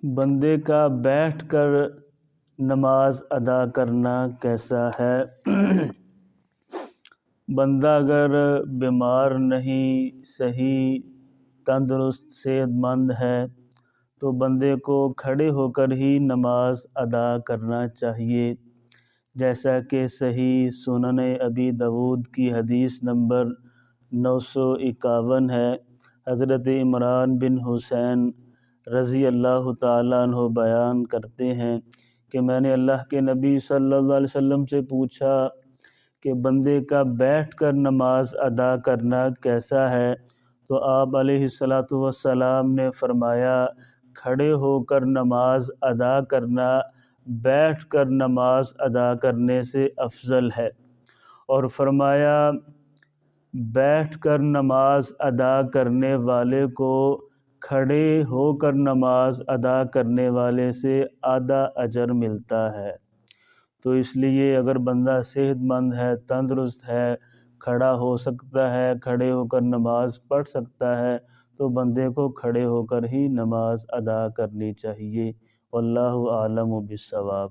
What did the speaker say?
بندے کا بیٹھ کر نماز ادا کرنا کیسا ہے؟ بندہ اگر بیمار نہیں، صحیح تندرست صحت مند ہے تو بندے کو کھڑے ہو کر ہی نماز ادا کرنا چاہیے، جیسا کہ صحیح سنن ابی داؤد کی حدیث نمبر 951 ہے۔ حضرت عمران بن حسین رضی اللہ تعالیٰ عنہ بیان کرتے ہیں کہ میں نے اللہ کے نبی صلی اللہ علیہ وسلم سے پوچھا کہ بندے کا بیٹھ کر نماز ادا کرنا کیسا ہے، تو آپ علیہ السلام نے فرمایا کھڑے ہو کر نماز ادا کرنا بیٹھ کر نماز ادا کرنے سے افضل ہے، اور فرمایا بیٹھ کر نماز ادا کرنے والے کو کھڑے ہو کر نماز ادا کرنے والے سے آدھا اجر ملتا ہے۔ تو اس لیے اگر بندہ صحت مند ہے، تندرست ہے، کھڑا ہو سکتا ہے، کھڑے ہو کر نماز پڑھ سکتا ہے، تو بندے کو کھڑے ہو کر ہی نماز ادا کرنی چاہیے۔ واللہ اعلم بالصواب۔